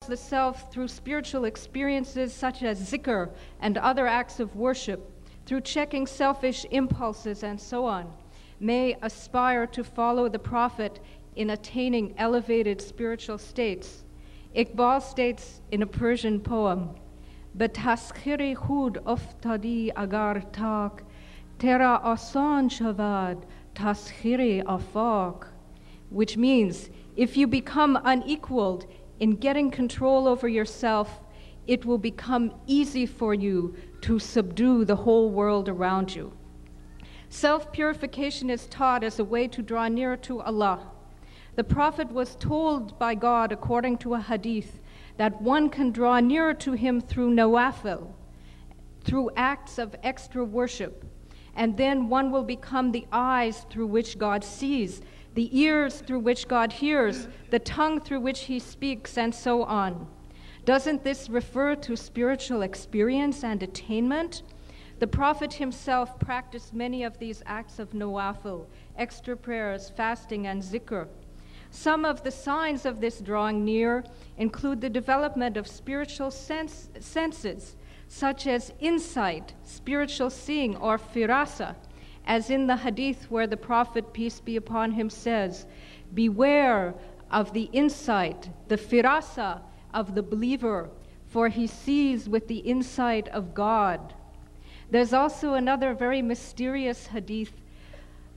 the self through spiritual experiences such as zikr and other acts of worship, through checking selfish impulses and so on, may aspire to follow the Prophet in attaining elevated spiritual states. Iqbal states in a Persian poem, "Betaskhiri khud uftadi agar tak, tera asan shavad taskhiri afaq," which means, if you become unequaled in getting control over yourself, it will become easy for you to subdue the whole world around you. Self-purification is taught as a way to draw nearer to Allah. The Prophet was told by God, according to a hadith, that one can draw nearer to him through nawafil, through acts of extra worship, and then one will become the eyes through which God sees, the ears through which God hears, the tongue through which he speaks, and so on. Doesn't this refer to spiritual experience and attainment? The Prophet himself practiced many of these acts of nawafil, extra prayers, fasting, and zikr. Some of the signs of this drawing near include the development of spiritual senses, such as insight, spiritual seeing, or firasa, as in the hadith where the Prophet, peace be upon him, says, "Beware of the insight, the firasa of the believer, for he sees with the insight of God." There's also another very mysterious hadith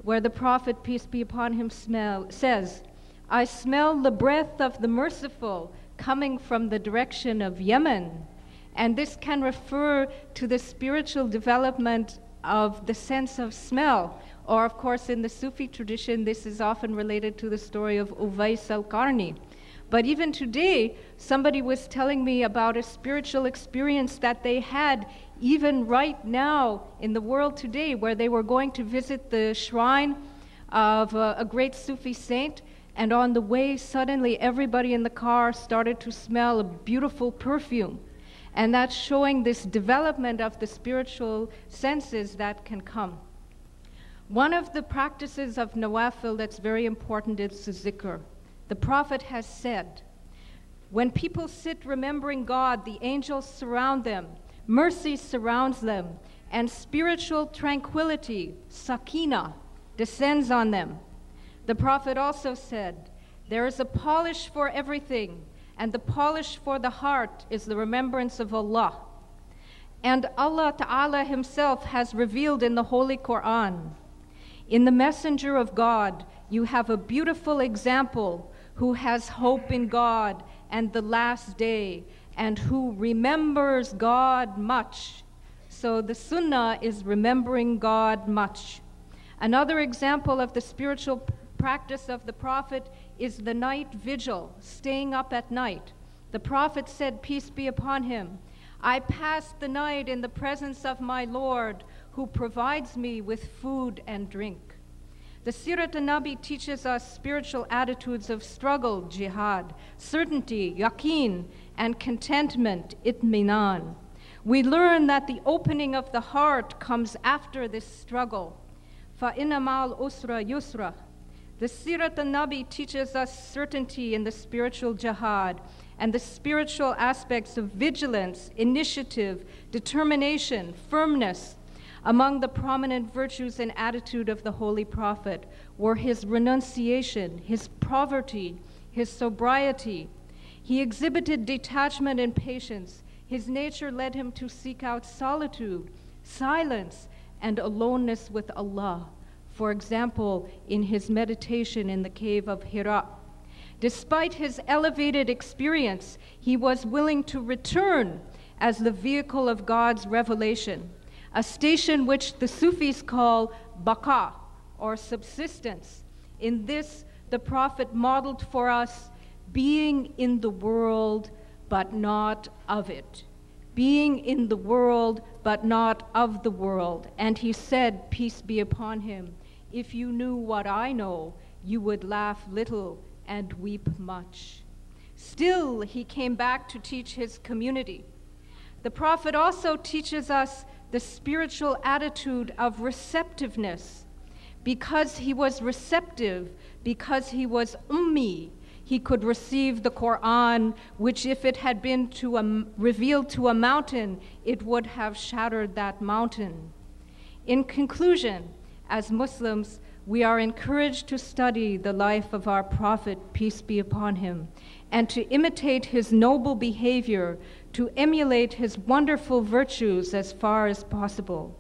where the Prophet, peace be upon him, says, "I smell the breath of the merciful coming from the direction of Yemen." And this can refer to the spiritual development of the sense of smell. Or, of course, in the Sufi tradition, this is often related to the story of Uwais al-Qarni. But even today, somebody was telling me about a spiritual experience that they had even right now in the world today, where they were going to visit the shrine of a great Sufi saint, and on the way, suddenly everybody in the car started to smell a beautiful perfume. And that's showing this development of the spiritual senses that can come. One of the practices of nawafil that's very important is the zikr. The Prophet has said, when people sit remembering God, the angels surround them, mercy surrounds them, and spiritual tranquility, sakina, descends on them. The Prophet also said, there is a polish for everything, and the polish for the heart is the remembrance of Allah. And Allah Ta'ala himself has revealed in the Holy Quran, in the Messenger of God, you have a beautiful example who has hope in God and the last day, and who remembers God much. So the Sunnah is remembering God much. Another example of the spiritual practice of the Prophet is the night vigil, staying up at night. The Prophet said, peace be upon him, I passed the night in the presence of my Lord, who provides me with food and drink. The Sirah Nabi teaches us spiritual attitudes of struggle, jihad, certainty, yaqeen, and contentment, itminan. We learn that the opening of the heart comes after this struggle. فَإِنَّ مَعَ الْأُسْرَ يُسْرًا. The Sirah Nabi teaches us certainty in the spiritual jihad and the spiritual aspects of vigilance, initiative, determination, firmness. Among the prominent virtues and attitude of the Holy Prophet were his renunciation, his poverty, his sobriety. He exhibited detachment and patience. His nature led him to seek out solitude, silence, and aloneness with Allah. For example, in his meditation in the cave of Hira. Despite his elevated experience, he was willing to return as the vehicle of God's revelation, a station which the Sufis call baqa, or subsistence. In this, the Prophet modeled for us being in the world, but not of it. Being in the world, but not of the world. And he said, peace be upon him, if you knew what I know, you would laugh little and weep much. Still, he came back to teach his community. The Prophet also teaches us the spiritual attitude of receptiveness. Because he was receptive, because he was ummi, He could receive the Quran, which if it had been revealed to a mountain, it would have shattered that mountain. In conclusion, as Muslims, we are encouraged to study the life of our Prophet, peace be upon him, and to imitate his noble behavior, to emulate his wonderful virtues as far as possible.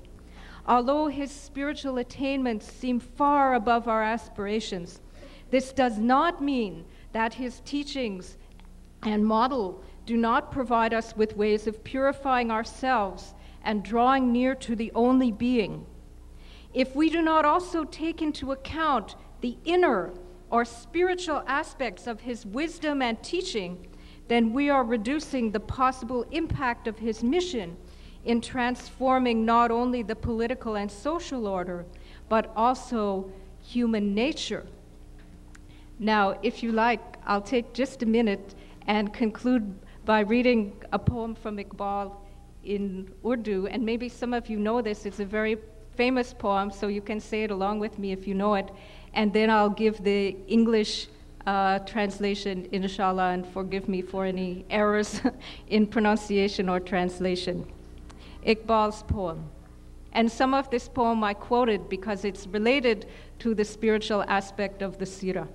Although his spiritual attainments seem far above our aspirations, this does not mean that his teachings and model do not provide us with ways of purifying ourselves and drawing near to the only being. If we do not also take into account the inner or spiritual aspects of his wisdom and teaching, then we are reducing the possible impact of his mission in transforming not only the political and social order, but also human nature. Now, if you like, I'll take just a minute and conclude by reading a poem from Iqbal in Urdu, and maybe some of you know this. It's a very famous poem, so you can say it along with me if you know it, and then I'll give the English translation, inshallah, and forgive me for any errors in pronunciation or translation. Iqbal's poem. And some of this poem I quoted because it's related to the spiritual aspect of the Sirah.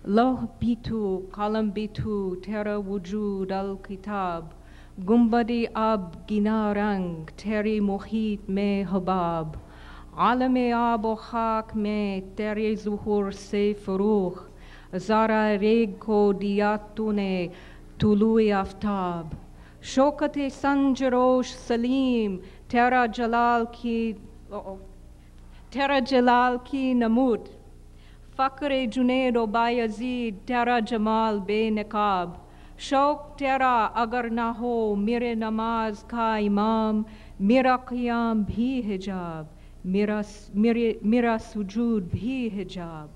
Loh bitu, qalam bitu, tera wujud al-kitab, gumbadi ab gina rang, teri mohit me habab, alam-e ab o khak me teri zuhur se furuh, zara reg ko diyat tune tului aftab, shokate sanjarosh salim, tera jalal ki namud, Fakre Junaid o Bayazid, Tera Jamal be Niqab, Shok Tera agar na ho, Mire namaz ka imam, Mira qiyam bhi hijab, Mira sujud bhi hijab.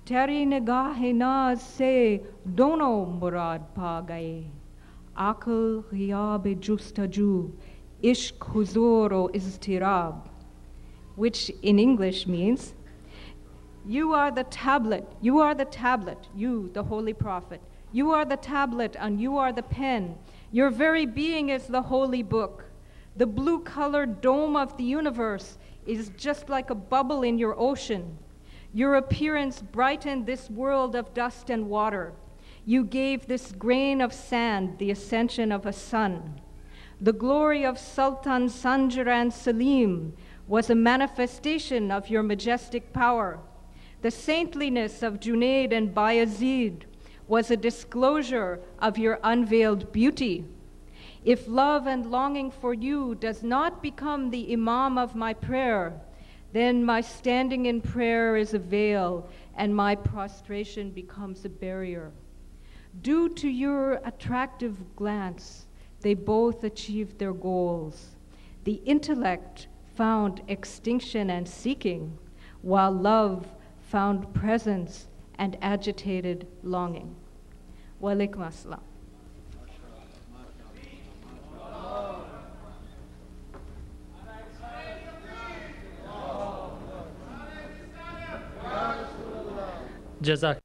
Teri nigah naz se dono murad pa gaye, Aql ghiyab justaju, Ishq huzur o iztirab, which in English means, you are the tablet, you, the Holy Prophet. You are the tablet and you are the pen. Your very being is the holy book. The blue-colored dome of the universe is just like a bubble in your ocean. Your appearance brightened this world of dust and water. You gave this grain of sand the ascension of a sun. The glory of Sultan Sanjaran Salim was a manifestation of your majestic power. The saintliness of Junaid and Bayazid was a disclosure of your unveiled beauty. If love and longing for you does not become the imam of my prayer, then my standing in prayer is a veil and my prostration becomes a barrier. Due to your attractive glance, they both achieved their goals. The intellect found extinction and seeking, while love found presence and agitated longing. Wa alaikum assalam. Jazak.